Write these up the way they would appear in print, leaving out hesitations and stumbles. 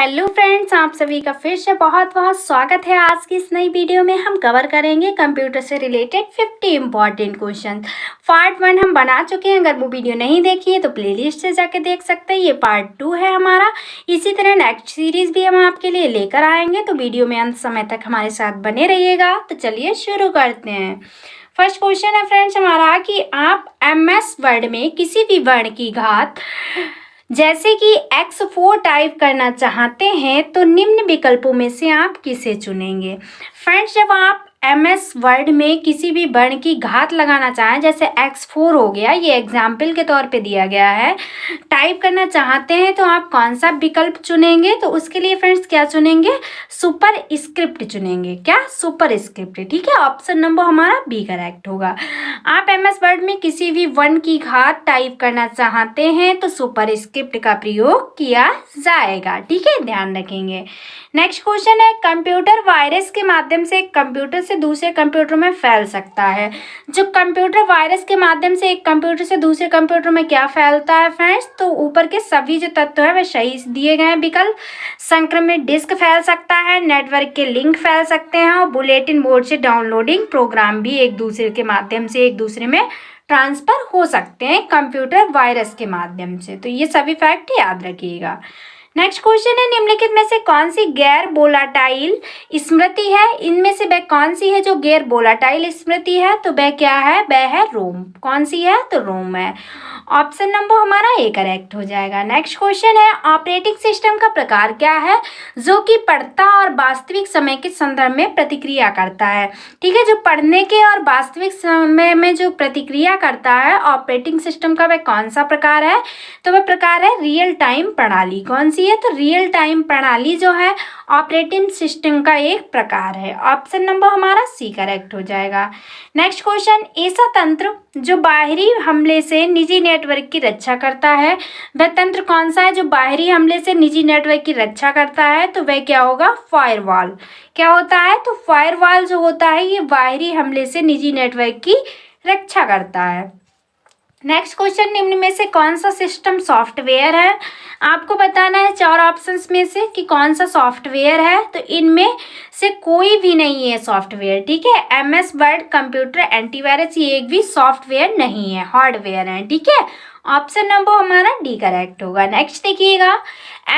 Hello friends, आप सभी का फिर से बहुत बहुत स्वागत है। आज की इस नई वीडियो में हम कवर करेंगे कंप्यूटर से रिलेटेड 50 इंपॉर्टेंट क्वेश्चन। पार्ट 1 हम बना चुके हैं। अगर वो वीडियो नहीं देखी है तो प्लेलिस्ट से जाके देख सकते हैं। ये पार्ट 2 है हमारा। इसी तरह नेक्स्ट सीरीज भी हम आपके लिए लेकर आएंगे, तो वीडियो में अंत समय तक हमारे साथ बने रहिएगा। तो चलिए शुरू करते हैं। फर्स्ट क्वेश्चन है फ्रेंड्स हमारा कि आप MS वर्ड में किसी भी वर्ण की घात जैसे कि X4 टाइप करना चाहते हैं तो निम्न विकल्पों में से आप किसे चुनेंगे। फ्रेंड्स, जब आप MS वर्ड में किसी भी वर्ण की घात लगाना चाहें, जैसे X4 हो गया, ये एग्जाम्पल के तौर पे दिया गया है, टाइप करना चाहते हैं तो आप कौन सा विकल्प चुनेंगे। तो उसके लिए फ्रेंड्स क्या चुनेंगे, सुपर स्क्रिप्ट चुनेंगे। क्या, सुपर स्क्रिप्ट। ठीक है, ऑप्शन नंबर हमारा बी करेक्ट होगा। आप MS वर्ड में किसी भी वर्ण की घात टाइप करना चाहते हैं तो सुपर स्क्रिप्ट का प्रयोग किया जाएगा। ठीक है, ध्यान रखेंगे। नेक्स्ट क्वेश्चन है, कंप्यूटर वायरस के माध्यम से एक कंप्यूटर से दूसरे कंप्यूटर में फैल सकता है। जो कंप्यूटर वायरस के माध्यम से एक कंप्यूटर से दूसरे कंप्यूटर में क्या फैलता है फ्रेंड्स, तो ऊपर के सभी जो तत्व है वे सही दिए गए हैं विकल्प। संक्रमित डिस्क फैल सकता है, नेटवर्क के लिंक फैल सकते हैं, और बुलेटिन बोर्ड से डाउनलोडिंग प्रोग्राम भी एक दूसरे के माध्यम से एक दूसरे में ट्रांसफर हो सकते हैं कंप्यूटर वायरस के माध्यम से। तो ये सभी फैक्ट याद रखिएगा। नेक्स्ट क्वेश्चन है, निम्नलिखित में से कौन सी गैर वोलाटाइल स्मृति है। इनमें से वह कौन सी है जो गैर वोलाटाइल स्मृति है, तो वह क्या है, वह है रोम। कौन सी है, तो रोम है। ऑप्शन नंबर हमारा ए करेक्ट हो जाएगा। नेक्स्ट क्वेश्चन है, ऑपरेटिंग सिस्टम का प्रकार क्या है जो कि पढ़ता और वास्तविक समय के संदर्भ में प्रतिक्रिया करता है। ठीक है, जो पढ़ने के और वास्तविक समय में जो प्रतिक्रिया करता है ऑपरेटिंग सिस्टम का, वह कौन सा प्रकार है, तो वह प्रकार है रियल टाइम प्रणाली। कौन सी है, तो रियल टाइम प्रणाली जो है ऑपरेटिंग सिस्टम का एक प्रकार है। ऑप्शन नंबर हमारा सी करेक्ट हो जाएगा। नेक्स्ट क्वेश्चन, ऐसा तंत्र जो बाहरी हमले से निजी नेटवर्क की रक्षा करता है, वह तंत्र कौन सा है जो बाहरी हमले से निजी नेटवर्क की रक्षा करता है, तो वह क्या होगा, फायरवॉल। क्या होता है, तो फायरवॉल जो होता है ये बाहरी हमले से निजी नेटवर्क की रक्षा करता है। नेक्स्ट क्वेश्चन, निम्न में से कौन सा सिस्टम सॉफ्टवेयर है। आपको बताना है 4 ऑप्शंस में से कि कौन सा सॉफ्टवेयर है, तो इनमें से कोई भी नहीं है सॉफ्टवेयर। ठीक है, MS वर्ड कंप्यूटर एंटीवायरस ये एक भी सॉफ्टवेयर नहीं है, हार्डवेयर है। ठीक है, ऑप्शन नंबर हमारा डी करेक्ट होगा। नेक्स्ट देखिएगा,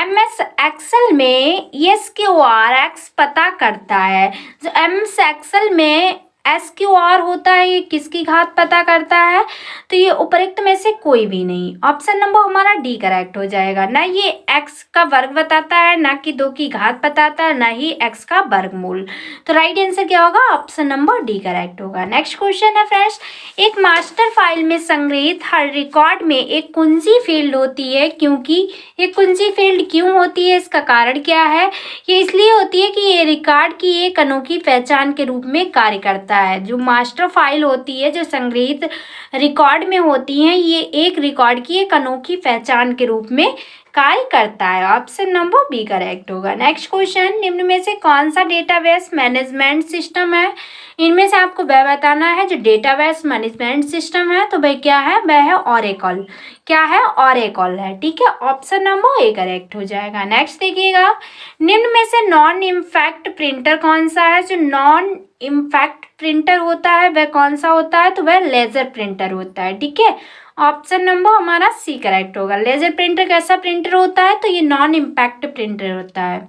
MS एक्सेल में SQRX पता करता है। जो MS एक्सेल में SQR होता है ये किसकी घात पता करता है, तो ये उपरोक्त में से कोई भी नहीं। ऑप्शन नंबर हमारा डी करेक्ट हो जाएगा। ना ये x का वर्ग बताता है, ना कि 2 की घात बताता है, ना ही x का वर्गमूल। तो राइट आंसर क्या होगा, ऑप्शन नंबर डी करेक्ट होगा। नेक्स्ट क्वेश्चन है फ्रेंड्स, एक मास्टर फाइल में संग्रहित हर रिकॉर्ड में एक कुंजी फील्ड होती है, क्योंकि ये कुंजी फील्ड क्यों होती है, इसका कारण क्या है। ये इसलिए होती है कि ये रिकॉर्ड की एक अनोखी पहचान के रूप में कार्य करता है। जो मास्टर फाइल होती है जो संग्रहित रिकॉर्ड में होती हैं, ये एक रिकॉर्ड की एक अनोखी पहचान के रूप में कार्य करता है। ऑप्शन नंबर बी करेक्ट होगा। नेक्स्ट क्वेश्चन, निम्न में से कौन सा डेटाबेस मैनेजमेंट सिस्टम है। इनमें से आपको वह बताना है जो डेटाबेस मैनेजमेंट सिस्टम है, तो वह क्या है, वह है ओरेकल। क्या है, ओरेकल है। ठीक है, ऑप्शन नंबर ए करेक्ट हो जाएगा। नेक्स्ट देखिएगा, निम्न में से नॉन इम्पैक्ट प्रिंटर कौन सा है। जो नॉन इम्पैक्ट प्रिंटर होता है वह कौन सा होता है, तो वह लेजर प्रिंटर होता है। ठीक है, ऑप्शन नंबर हमारा सी करेक्ट होगा। लेजर प्रिंटर कैसा प्रिंटर होता है, तो ये नॉन इम्पैक्ट प्रिंटर होता है।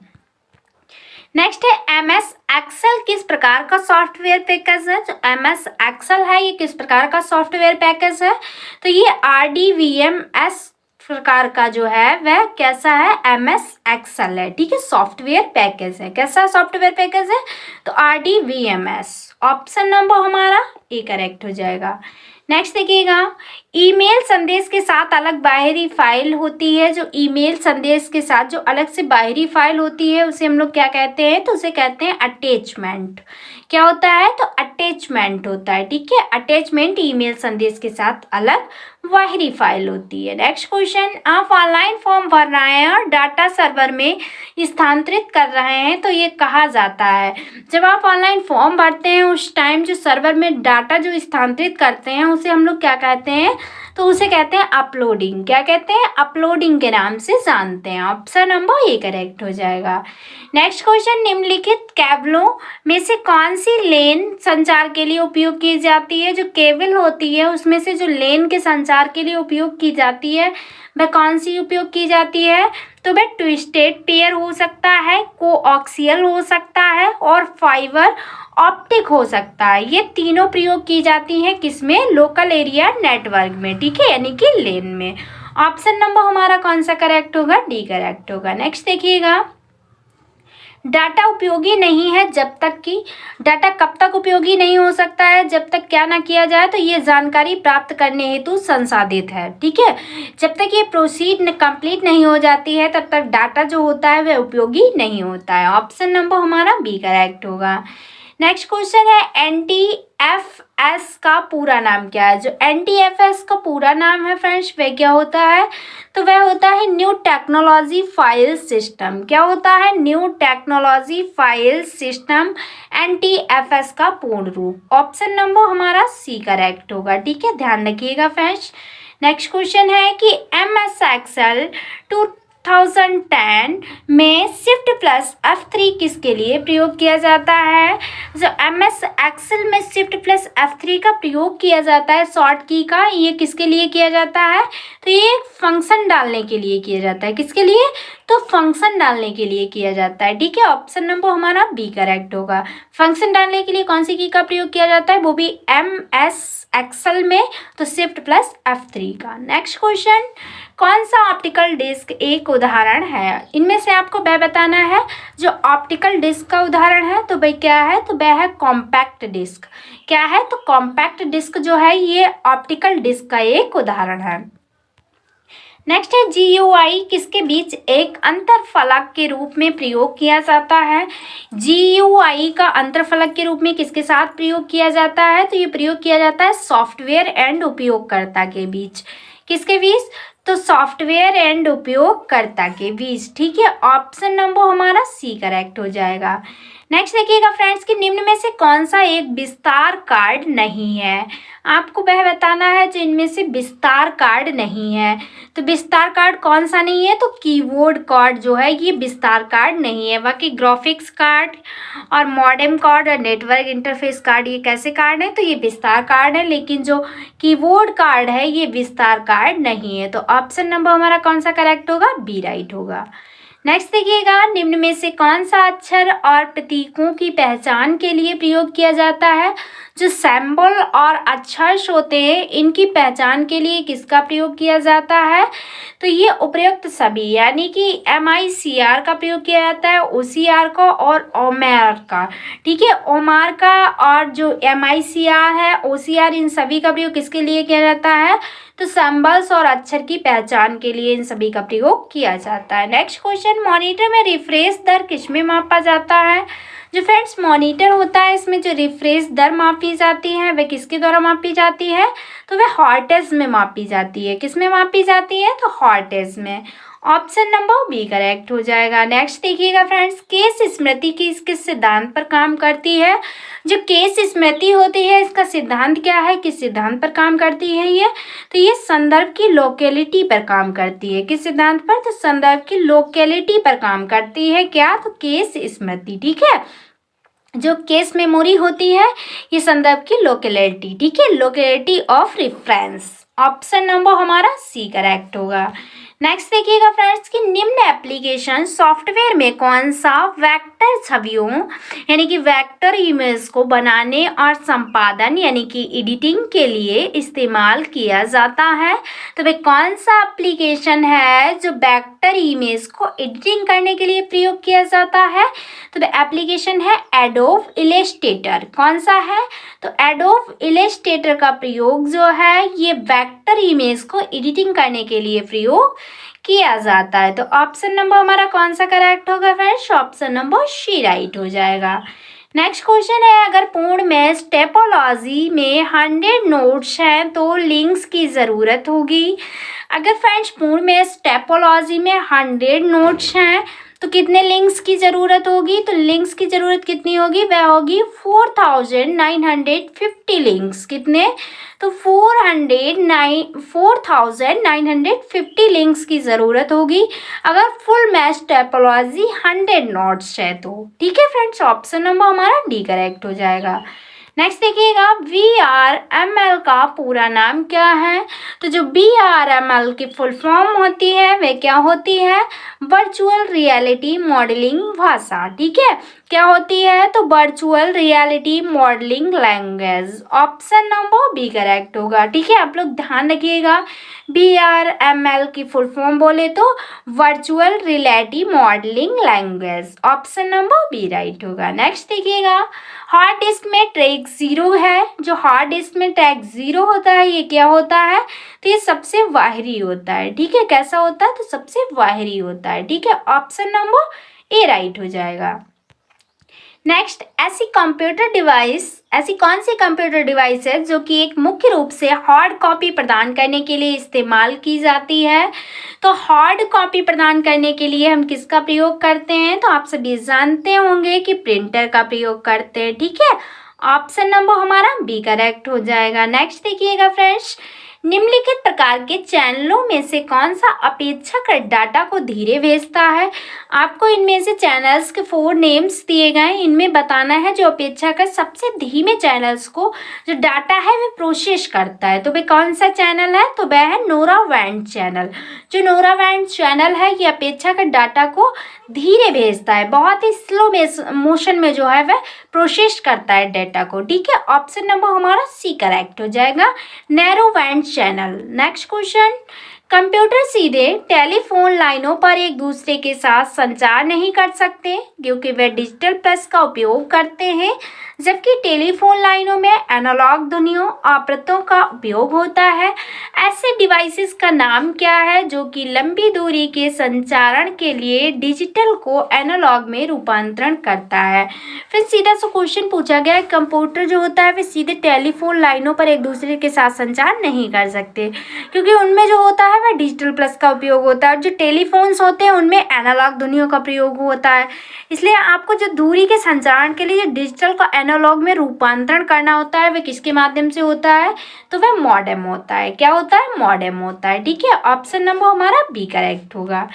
नेक्स्ट है, MS एक्सेल किस प्रकार का सॉफ्टवेयर पैकेज है। जो MS एक्सेल है ये किस प्रकार का सॉफ्टवेयर पैकेज है, तो ये RDVMS प्रकार का जो है वह कैसा है, MS एक्सेल है। ठीक है, सॉफ्टवेयर पैकेज है। कैसा सॉफ्टवेयर पैकेज है, तो RDVMS। ऑप्शन नंबर हमारा ए करेक्ट हो जाएगा। नेक्स्ट देखिएगा, ईमेल संदेश के साथ अलग बाहरी फाइल होती है। जो ईमेल संदेश के साथ जो अलग से बाहरी फाइल होती है उसे हम लोग क्या कहते हैं, तो उसे कहते हैं अटैचमेंट। क्या होता है, तो अटैचमेंट होता है। ठीक है, अटैचमेंट ईमेल संदेश के साथ अलग बाहरी फाइल होती है। नेक्स्ट क्वेश्चन, आप ऑनलाइन फॉर्म भर रहे हैं और डाटा सर्वर में स्थानांतरित कर रहे हैं, तो ये कहा जाता है। जब आप ऑनलाइन फॉर्म भरते हैं उस टाइम जो सर्वर में डाटा जो स्थानांतरित करते हैं उसे हम लोग क्या कहते हैं, तो उसे कहते हैं अपलोडिंग। क्या कहते हैं? अपलोडिंग के नाम से जानते हैं। ऑप्शन नंबर ए करेक्ट हो जाएगा। नेक्स्ट क्वेश्चन, निम्नलिखित केबलों में से कौन सी लेन संचार के लिए उपयोग की जाती है? जो केबल होती है उसमें से जो लेन के संचार के लिए उपयोग की जाती है वह कौन सी उपयोग की जाती है? तो वह ट्विस्टेड पेयर हो सकता है, कोएक्सियल हो सकता है और फाइबर ऑप्टिक हो सकता है। ये तीनों प्रयोग की जाती हैं किसमें? लोकल एरिया नेटवर्क में, ठीक है, यानी कि लेन में। ऑप्शन नंबर हमारा कौन सा करेक्ट होगा? डी करेक्ट होगा। नेक्स्ट देखिएगा, डाटा उपयोगी नहीं है जब तक कि, डाटा कब तक उपयोगी नहीं हो सकता है? जब तक क्या ना किया जाए, तो ये जानकारी प्राप्त करने हेतु संसाधित है, ठीक है। जब तक ये प्रोसीड कंप्लीट नहीं हो जाती है तब तक डाटा जो होता है वह उपयोगी नहीं होता है। ऑप्शन नंबर हमारा बी करेक्ट होगा। नेक्स्ट क्वेश्चन है, NTFS का पूरा नाम क्या है? जो NTFS का पूरा नाम है फ्रेंड्स वह क्या होता है? तो वह होता है न्यू टेक्नोलॉजी फाइल सिस्टम। क्या होता है? New technology file system, NTFS का पूर्ण रूप। ऑप्शन नंबर हमारा सी करेक्ट होगा, ठीक है, ध्यान रखिएगा फ्रेंड्स। नेक्स्ट क्वेश्चन है कि MS Excel 2010 में शिफ्ट प्लस F3 किसके लिए प्रयोग किया जाता है? जो MS Excel में शिफ्ट प्लस F3 का प्रयोग किया जाता है शॉर्ट की का, ये किसके लिए किया जाता है? तो ये फंक्शन डालने के लिए किया जाता है। किसके लिए? तो फंक्शन डालने के लिए किया जाता है, ठीक है। ऑप्शन नंबर हमारा बी करेक्ट होगा। फंक्शन डालने के लिए कौन सी की का प्रयोग किया जाता है? वो भी MS Excel में, तो शिफ्ट प्लस F3 का। नेक्स्ट क्वेश्चन, कौन सा ऑप्टिकल डिस्क एक उदाहरण है? इनमें से आपको वह बताना है जो ऑप्टिकल डिस्क का उदाहरण है। तो भाई क्या है? तो वह है कॉम्पैक्ट डिस्क। क्या है? तो कॉम्पैक्ट डिस्क जो है ये ऑप्टिकल डिस्क का एक उदाहरण है। नेक्स्ट है, GUI किसके बीच एक अंतरफलक के रूप में प्रयोग किया जाता है? GUI का अंतरफलक के रूप में किसके साथ प्रयोग किया जाता है? तो ये प्रयोग किया जाता है सॉफ्टवेयर एंड उपयोगकर्ता के बीच। किसके बीच? तो सॉफ्टवेयर एंड उपयोगकर्ता के बीच, ठीक है। ऑप्शन नंबर हमारा सी करेक्ट हो जाएगा। नेक्स्ट देखिएगा फ्रेंड्स कि निम्न में से कौन सा एक विस्तार कार्ड नहीं है? आपको वह बताना है जो इनमें से विस्तार कार्ड नहीं है। तो विस्तार कार्ड कौन सा नहीं है? तो कीबोर्ड कार्ड जो है ये विस्तार कार्ड नहीं है। बाकी ग्राफिक्स कार्ड और मॉडेम कार्ड और नेटवर्क इंटरफेस कार्ड ये कैसे कार्ड है? तो ये विस्तार कार्ड है, लेकिन जो कीबोर्ड कार्ड है ये विस्तार कार्ड नहीं है। तो ऑप्शन नंबर हमारा कौन सा करेक्ट होगा? बी राइट होगा। नेक्स्ट देखिएगा, निम्न में से कौन सा अक्षर और प्रतीकों की पहचान के लिए प्रयोग किया जाता है? जो सिंबल और अक्षर होते हैं इनकी पहचान के लिए किसका प्रयोग किया जाता है? तो ये उपयुक्त सभी, यानी कि MICR का प्रयोग किया जाता है, OCR का और ओमार का, ठीक है। ओमार का और जो MICR है, OCR, इन सभी का प्रयोग किसके लिए किया जाता है? तो सिंबल्स और अक्षर की पहचान के लिए इन सभी का प्रयोग किया जाता है। नेक्स्ट क्वेश्चन, मॉनिटर में रिफ्रेश दर किसमें मापा जाता है? जो फ्रेंड्स मॉनिटर होता है इसमें जो रिफ्रेश दर मापी जाती है वह किसके द्वारा मापी जाती है? तो वह हर्ट्ज में मापी जाती है। किस में मापी जाती है? तो हर्ट्ज में। ऑप्शन नंबर बी करेक्ट हो जाएगा। नेक्स्ट देखिएगा फ्रेंड्स, केस स्मृति किस सिद्धांत पर काम करती है? जो केस स्मृति होती है इसका सिद्धांत क्या है? किस सिद्धांत पर काम करती है ये? तो ये संदर्भ की लोकेलिटी पर काम करती है। किस सिद्धांत पर? तो संदर्भ की लोकेलिटी पर काम करती है। क्या? तो केस स्मृति, ठीक है। जो केस मेमोरी होती है ये संदर्भ की लोकेलिटी, ठीक है, locality of reference. Option number हमारा सी करेक्ट होगा। नेक्स्ट देखिएगा फ्रेंड्स कि निम्न एप्लीकेशन सॉफ्टवेयर में कौन सा वेक्टर छवियों यानी कि वेक्टर इमेज को बनाने और संपादन यानी कि एडिटिंग के लिए इस्तेमाल किया जाता है? तो वे कौन सा एप्लीकेशन है जो वेक्टर इमेज को एडिटिंग करने के लिए प्रयोग किया जाता है? तो वे एप्लीकेशन है एडोब इलस्ट्रेटर। कौन सा है? तो एडोब इलस्ट्रेटर का प्रयोग जो है ये वेक्टर इमेज को एडिटिंग करने के लिए प्रयोग किया जाता है। तो ऑप्शन नंबर हमारा कौन सा करेक्ट होगा friends? Option number C right हो जाएगा। नेक्स्ट क्वेश्चन है, अगर पूर्ण मैच टोपोलॉजी में 100 नोड्स हैं तो लिंक्स की ज़रूरत होगी। अगर फ्रेंड्स पूर्ण मैच टोपोलॉजी में 100 नोड्स हैं तो कितने लिंक्स की ज़रूरत होगी, तो लिंक्स की ज़रूरत कितनी होगी, वह होगी 4950 लिंक्स। कितने, तो 4950 लिंक्स की ज़रूरत होगी अगर फुल मैच टोपोलॉजी 100 नोड्स है तो। ठीक है फ्रेंड्स, ऑप्शन नंबर हमारा डी करेक्ट हो जाएगा। नेक्स्ट देखिएगा, VRML का पूरा नाम क्या है, तो जो VRML की फुल फॉर्म होती है वह क्या होती है, वर्चुअल रियलिटी मॉडलिंग भाषा। ठीक है, क्या होती है, तो virtual reality modelling language. Option number B correct होगा। ठीक है, आप लोग ध्यान रखिएगा, VRML की फुल फॉर्म बोले तो virtual reality modelling language. Option number B right होगा। नेक्स्ट देखिएगा, हार्ड डिस्क में ट्रैक 0 है। जो हार्ड डिस्क में ट्रैक 0 होता है ये क्या होता है, तो ये सबसे बाहरी होता है। ठीक है, कैसा होता है, तो सबसे बाहरी होता है। ठीक है, ऑप्शन नंबर ए राइट हो जाएगा। नेक्स्ट, ऐसी कौन सी कंप्यूटर डिवाइस है जो कि एक मुख्य रूप से हार्ड कॉपी प्रदान करने के लिए इस्तेमाल की जाती है। तो हार्ड कॉपी प्रदान करने के लिए हम किसका प्रयोग करते हैं, तो आप सभी जानते होंगे कि प्रिंटर का प्रयोग करते हैं। ठीक है, ऑप्शन नंबर हमारा बी करेक्ट हो जाएगा। नेक्स्ट देखिएगा फ्रेंड्स, निम्नलिखित प्रकार के चैनलों में से कौन सा अपेक्षाकृत डाटा को धीरे भेजता है। आपको इनमें से चैनल्स के 4 नेम्स दिए गए हैं, इनमें बताना है जो अपेक्षाकृत सबसे धीमे चैनल्स को जो डाटा है वह प्रोसेस करता है। तो वह कौन सा चैनल है, तो वह है नोरावैंड चैनल। जो नोरावैंड चैनल है ये अपेक्षाकृत डाटा को धीरे भेजता है, बहुत ही स्लो मोशन में जो है वह प्रोसेस करता है डेटा को। ठीक है, ऑप्शन नंबर हमारा सी करेक्ट हो जाएगा, narrow band channel. Next question, computer सीधे टेलीफोन लाइनों पर एक दूसरे के साथ संचार नहीं कर सकते क्योंकि वे डिजिटल प्लस का उपयोग करते हैं, जबकि टेलीफोन लाइनों में एनालॉग ध्वनियों आवृत्तियों का उपयोग होता है। ऐसे डिवाइसेस का नाम क्या है जो कि लंबी दूरी के संचारण के लिए डिजिटल को एनालॉग में रूपांतरण करता है। फिर सीधा सा क्वेश्चन पूछा गया है, कंप्यूटर जो होता है वे सीधे टेलीफोन लाइनों पर एक दूसरे के साथ संचार नहीं कर सकते क्योंकि उनमें जो होता है वह डिजिटल प्लस का उपयोग होता है। जो टेलीफोन्स होते हैं उनमें एनालॉग ध्वनियों का प्रयोग होता है, इसलिए आपको जो दूरी के संचारण के लिए डिजिटल का एनालॉग में रूपांतरण करना होता है वह किसके माध्यम से होता है, तो वह मॉडेम होता है। क्या होता है, मॉडेम होता है। ठीक है, ऑप्शन नंबर हमारा बी करेक्ट होगा।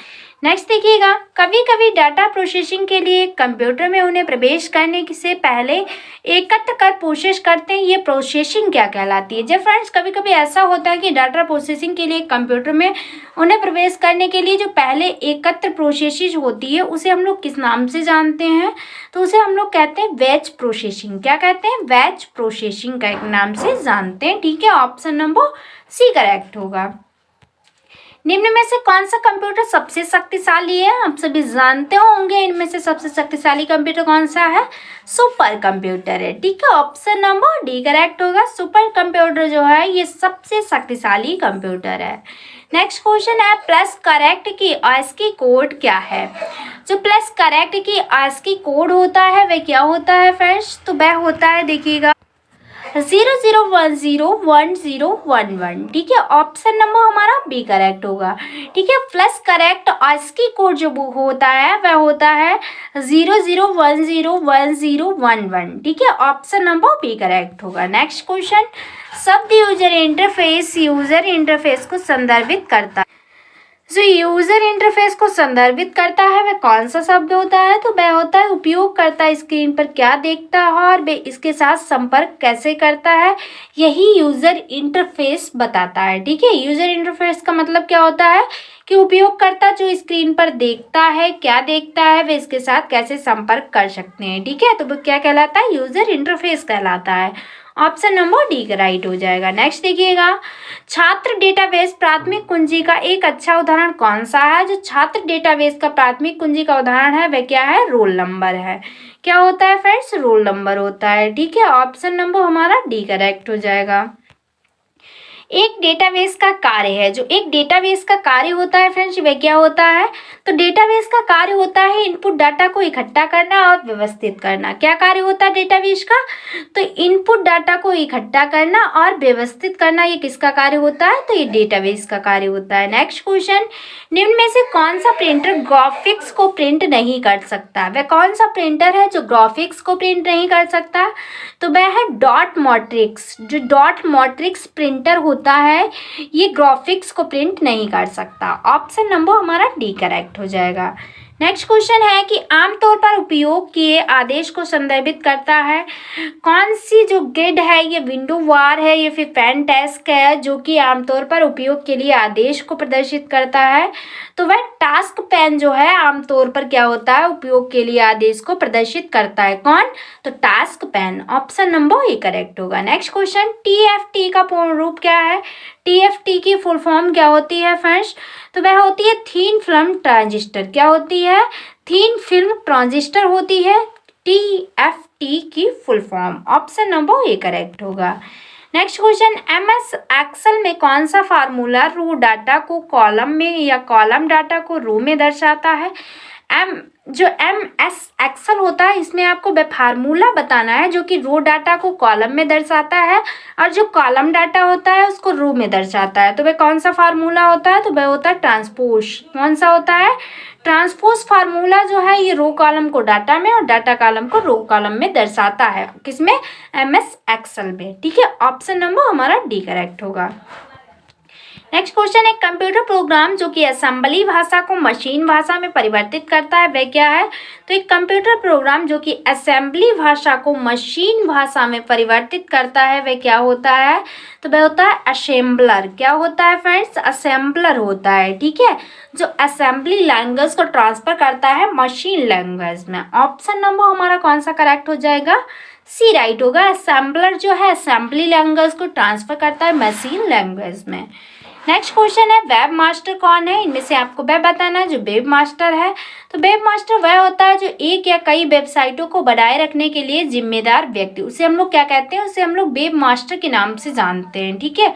नेक्स्ट देखिएगा, कभी कभी डाटा प्रोसेसिंग के लिए कंप्यूटर में उन्हें प्रवेश करने से पहले एकत्र कर प्रोसेस करते हैं, ये प्रोसेसिंग क्या कहलाती है। जब फ्रेंड्स कभी कभी ऐसा होता है कि डाटा प्रोसेसिंग के लिए कंप्यूटर में उन्हें प्रवेश करने के लिए जो पहले एकत्र प्रोसेसिंग होती है उसे हम लोग किस नाम से जानते हैं, तो उसे हम लोग कहते हैं बैच प्रोसेसिंग। क्या कहते हैं, बैच प्रोसेसिंग का एक नाम से जानते हैं। ठीक है, ऑप्शन नंबर सी करेक्ट होगा। निम्न में से कौन सा कंप्यूटर सबसे शक्तिशाली है, आप सभी जानते होंगे इनमें से सबसे शक्तिशाली कंप्यूटर कौन सा है, सुपर कंप्यूटर है। ठीक है, ऑप्शन नंबर डी करेक्ट होगा, सुपर कंप्यूटर जो है ये सबसे शक्तिशाली कंप्यूटर है। नेक्स्ट क्वेश्चन है, प्लस करेक्ट की ASCII कोड क्या है। जो प्लस करेक्ट की ASCII कोड होता है वह क्या होता है फ्रेंड्स, तो वह होता है देखिएगा 00101011। ठीक है, ऑप्शन नंबर हमारा बी करेक्ट होगा। ठीक है, प्लस करेक्ट ASCII कोड जो होता है वह होता है 00101011। ठीक है, ऑप्शन नंबर बी करेक्ट होगा। नेक्स्ट क्वेश्चन, शब्द यूजर इंटरफेस को संदर्भित करता है। जो यूजर इंटरफेस को संदर्भित करता है वह कौन सा शब्द होता है, तो वह होता है उपयोगकर्ता स्क्रीन पर क्या देखता है और वह इसके साथ संपर्क कैसे करता है, यही यूजर इंटरफेस बताता है। ठीक है, यूजर इंटरफेस का मतलब क्या होता है कि उपयोगकर्ता जो स्क्रीन पर देखता है, क्या देखता है, वे इसके साथ कैसे संपर्क कर सकते हैं। ठीक है, तो वो क्या कहलाता है, यूजर इंटरफेस कहलाता है। ऑप्शन नंबर डी का राइट हो जाएगा। नेक्स्ट देखिएगा, छात्र डेटाबेस प्राथमिक कुंजी का एक अच्छा उदाहरण कौन सा है। जो छात्र डेटाबेस का प्राथमिक कुंजी का उदाहरण है वह क्या है, रोल नंबर है। क्या होता है फ्रेंड्स, रोल नंबर होता है। ठीक है, ऑप्शन नंबर हमारा डी करेक्ट हो जाएगा। एक डेटाबेस का कार्य है। जो एक डेटाबेस का कार्य होता है फ्रेंड्स, वह क्या होता है? तो डेटाबेस का कार्य होता है इनपुट डाटा को इकट्ठा करना और व्यवस्थित करना। क्या कार्य होता है डेटाबेस का? तो इनपुट डाटा को इकट्ठा करना और व्यवस्थित करना, ये किसका कार्य होता है? तो ये डेटाबेस का कार्य होता है। नेक्स्ट क्वेश्चन, निम्न में से कौन सा प्रिंटर ग्राफिक्स को प्रिंट नहीं कर सकता? वह कौन सा प्रिंटर है जो ग्राफिक्स को प्रिंट नहीं कर सकता? तो वह है डॉट मैट्रिक्स। जो डॉट मैट्रिक्स प्रिंटर होता है ये ग्राफिक्स को प्रिंट नहीं कर सकता। ऑप्शन नंबर हमारा डी करेक्ट हो जाएगा। नेक्स्ट क्वेश्चन है कि आमतौर पर उपयोग किए आदेश को संदर्भित करता है। कौन सी जो ग्रिड है ये विंडो वार है या फिर फैन टास्क है जो कि आमतौर पर उपयोग के लिए आदेश को प्रदर्शित करता है? तो वह टास्क पैन जो है आमतौर पर क्या होता है? उपयोग के लिए आदेश को प्रदर्शित करता है। कौन? तो task pane. Option number A correct होगा। नेक्स्ट क्वेश्चन, TFT का पूर्ण रूप क्या है? TFT की फुल फॉर्म क्या होती है फ्रेंड्स? तो वह होती है थीन फिल्म ट्रांजिस्टर। क्या होती है? थीन फिल्म ट्रांजिस्टर होती है TFT की full form. Option number A correct होगा। नेक्स्ट क्वेश्चन, MS एक्सेल में कौन सा फार्मूला रो डाटा को कॉलम में या कॉलम डाटा को रो में दर्शाता है? जो MS एक्सेल होता है इसमें आपको वह फार्मूला बताना है जो कि रो डाटा को कॉलम में दर्शाता है और जो कॉलम डाटा होता है उसको रो में दर्शाता है। तो वह कौन सा फार्मूला होता है? तो वह होता है ट्रांसपोज। कौन सा होता है? ट्रांसपोज फार्मूला जो है ये रो कॉलम को डाटा में और डाटा कॉलम को रो कॉलम में दर्शाता है। किसमें? MS एक्सेल में। ठीक है, ऑप्शन नंबर हमारा डी करेक्ट होगा। नेक्स्ट क्वेश्चन, एक कंप्यूटर प्रोग्राम जो कि असेंबली भाषा को मशीन भाषा में परिवर्तित करता है वह क्या है? तो एक कंप्यूटर प्रोग्राम जो कि असेंबली भाषा को मशीन भाषा में परिवर्तित करता है वह क्या होता है? तो वह होता है असेंबलर। क्या होता है फ्रेंड्स? असेंबलर होता है। ठीक है, जो असेंबली लैंग्वेज को ट्रांसफर करता है मशीन लैंग्वेज में। ऑप्शन नंबर हमारा कौन सा करेक्ट हो जाएगा? सी राइट होगा। असेंबलर जो है असेंबली लैंग्वेज को ट्रांसफर करता है मशीन लैंग्वेज में। नेक्स्ट क्वेश्चन है, वेब मास्टर कौन है? इनमें से आपको वह बताना है जो वेब मास्टर है। तो वेब मास्टर वह होता है जो एक या कई वेबसाइटों को बनाए रखने के लिए जिम्मेदार व्यक्ति, उसे हम लोग क्या कहते हैं? उसे हम लोग वेब मास्टर के नाम से जानते हैं। ठीक है,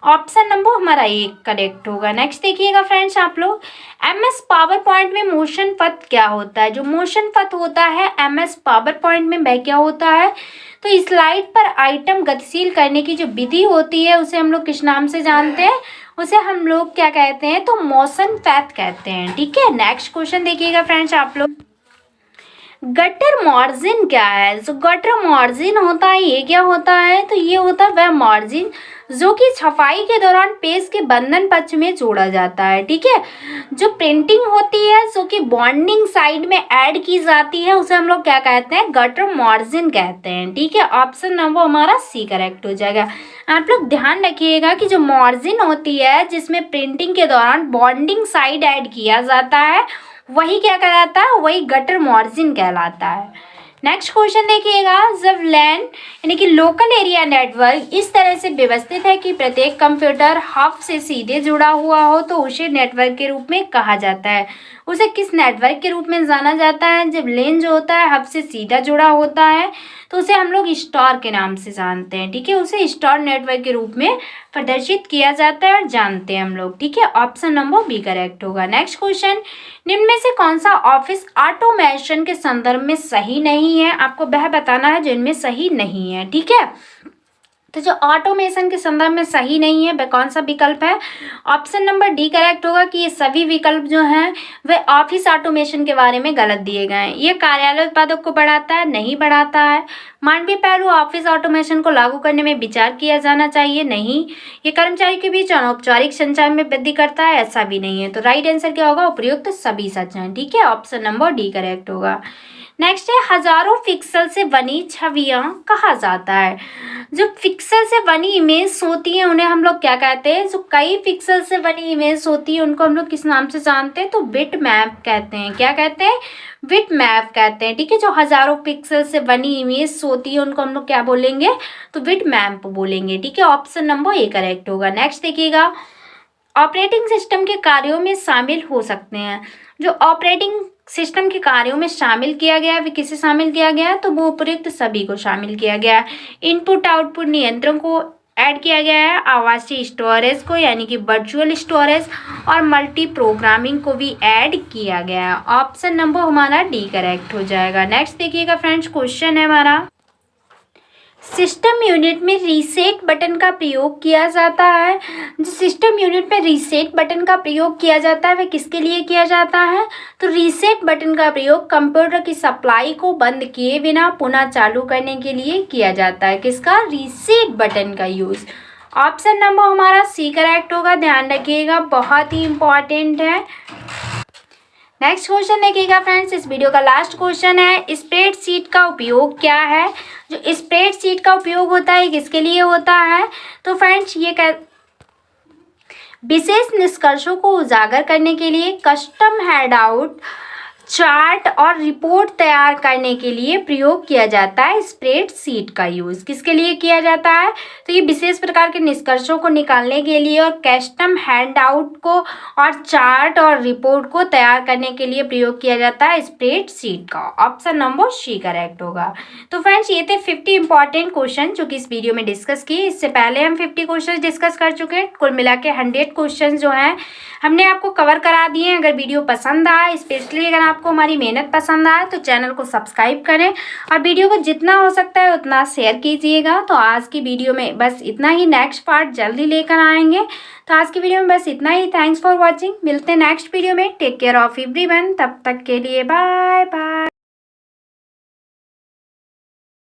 ऑप्शन नंबर हमारा एक करेक्ट होगा। नेक्स्ट देखिएगा फ्रेंड्स आप लोग, MS पावर पॉइंट में मोशन पथ क्या होता है? जो मोशन पथ होता है MS पावर पॉइंट में वह क्या होता है? तो स्लाइड पर आइटम गतिशील करने की जो विधि होती है उसे हम लोग किस नाम से जानते हैं? उसे हम लोग क्या कहते हैं? तो मोशन पैथ कहते हैं। ठीक है, नेक्स्ट क्वेश्चन देखिएगा फ्रेंड्स आप लोग, गटर मार्जिन क्या है? जो गटर मार्जिन होता है ये क्या होता है? तो ये होता है वह मार्जिन जो कि छपाई के दौरान पेज के बंधन पक्ष में जोड़ा जाता है। ठीक है, जो प्रिंटिंग होती है जो कि बॉन्डिंग साइड में ऐड की जाती है उसे हम लोग क्या कहते हैं? गटर मार्जिन कहते हैं। ठीक है, ऑप्शन नंबर हमारा सी करेक्ट हो जाएगा। आप लोग ध्यान रखिएगा कि जो मार्जिन होती है जिसमें प्रिंटिंग के दौरान बॉन्डिंग साइड ऐड किया जाता है वही क्या कहलाता है? वही गटर मार्जिन कहलाता है। नेक्स्ट क्वेश्चन देखिएगा, जब लैन यानी कि लोकल एरिया नेटवर्क इस तरह से व्यवस्थित है कि प्रत्येक कंप्यूटर हब से सीधे जुड़ा हुआ हो तो उसे नेटवर्क के रूप में कहा जाता है। उसे किस नेटवर्क के रूप में जाना जाता है? जब लेन जो होता है हब से सीधा जुड़ा होता है तो उसे हम लोग स्टार के नाम से जानते हैं। ठीक है, उसे स्टार नेटवर्क के रूप में प्रदर्शित किया जाता है और जानते हैं हम लोग। ठीक है, ऑप्शन नंबर बी करेक्ट होगा। नेक्स्ट क्वेश्चन, निम्न में से कौन सा ऑफिस ऑटोमेशन के संदर्भ में सही नहीं है? आपको वह बताना है जो इनमें सही नहीं है। ठीक है, तो जो ऑटोमेशन के संदर्भ में सही नहीं है वह कौन सा विकल्प है? ऑप्शन नंबर डी करेक्ट होगा कि ये सभी विकल्प जो हैं वे ऑफिस ऑटोमेशन के बारे में गलत दिए गए हैं। ये कार्यालय उत्पादक को बढ़ाता है? नहीं बढ़ाता है। मानवीय पहलू ऑफिस ऑटोमेशन को लागू करने में विचार किया जाना चाहिए? नहीं। ये कर्मचारी के बीच अनौपचारिक संचार में वृद्धि करता है? ऐसा भी नहीं है। तो राइट आंसर क्या होगा? उपयुक्त सभी सच हैं। ठीक है, ऑप्शन नंबर डी करेक्ट होगा। नेक्स्ट है, हजारों पिक्सल से बनी छवियां कहा जाता है? जो पिक्सल से बनी इमेज होती है उन्हें हम लोग क्या कहते हैं? जो कई पिक्सल से बनी इमेज होती है उनको हम लोग किस नाम से जानते हैं? तो बिट मैप कहते हैं। क्या कहते हैं? बिट मैप कहते हैं। ठीक है, जो हजारों पिक्सल से बनी इमेज होती है उनको हम लोग क्या बोलेंगे? तो बिट मैप बोलेंगे। ठीक है, ऑप्शन नंबर ए करेक्ट होगा। नेक्स्ट देखिएगा, ऑपरेटिंग सिस्टम के कार्यों में शामिल हो सकते हैं। जो ऑपरेटिंग सिस्टम के कार्यों में शामिल किया गया है किसे शामिल किया गया है? तो वो उपयुक्त सभी को शामिल किया गया है। इनपुट आउटपुट नियंत्रण को ऐड किया गया है आवासीय स्टोरेज को यानी कि वर्चुअल स्टोरेज और मल्टी प्रोग्रामिंग को भी ऐड किया गया है। ऑप्शन नंबर हमारा डी करेक्ट हो जाएगा। नेक्स्ट देखिएगा फ्रेंड्स, क्वेश्चन है हमारा, सिस्टम यूनिट में रीसेट बटन का प्रयोग किया जाता है। जो सिस्टम यूनिट में रीसेट बटन का प्रयोग किया जाता है वह किसके लिए किया जाता है? तो रीसेट बटन का प्रयोग कंप्यूटर की सप्लाई को बंद किए बिना पुनः चालू करने के लिए किया जाता है। किसका? रीसेट बटन का यूज़। ऑप्शन नंबर हमारा सी करेक्ट होगा, ध्यान रखिएगा, बहुत ही इंपॉर्टेंट है। नेक्स्ट क्वेश्चन देखिएगा फ्रेंड्स, इस वीडियो का लास्ट क्वेश्चन है, स्प्रेडशीट का उपयोग क्या है? जो स्प्रेडशीट का उपयोग होता है किसके लिए होता है? तो फ्रेंड्स ये विशेष निष्कर्षों को उजागर करने के लिए, कस्टम हैंडआउट, चार्ट और रिपोर्ट तैयार करने के लिए प्रयोग किया जाता है स्प्रेडशीट का यूज़। किसके लिए किया जाता है? तो ये विशेष प्रकार के निष्कर्षों को निकालने के लिए और कस्टम हैंडआउट को और चार्ट और रिपोर्ट को तैयार करने के लिए प्रयोग किया जाता है स्प्रेडशीट का। ऑप्शन नंबर सी करेक्ट होगा। तो फ्रेंड्स ये थे 50 इंपॉर्टेंट क्वेश्चन जो कि इस वीडियो में डिस्कस किए। इससे पहले हम 50 क्वेश्चन डिस्कस कर चुके हैं। कुल मिला के 100 क्वेश्चन जो हैं हमने आपको कवर करा दिए हैं। अगर वीडियो पसंद आए, स्पेशली अगर आपको हमारी मेहनत पसंद आए, तो चैनल को सब्सक्राइब करें और वीडियो को जितना हो सकता है उतना शेयर कीजिएगा। तो आज की वीडियो में बस इतना ही, नेक्स्ट पार्ट जल्दी लेकर आएंगे। तो आज की वीडियो में बस इतना ही। Thanks for watching. मिलते हैं नेक्स्ट वीडियो में। Take care of everyone. तब तक के लिए बाय बाय।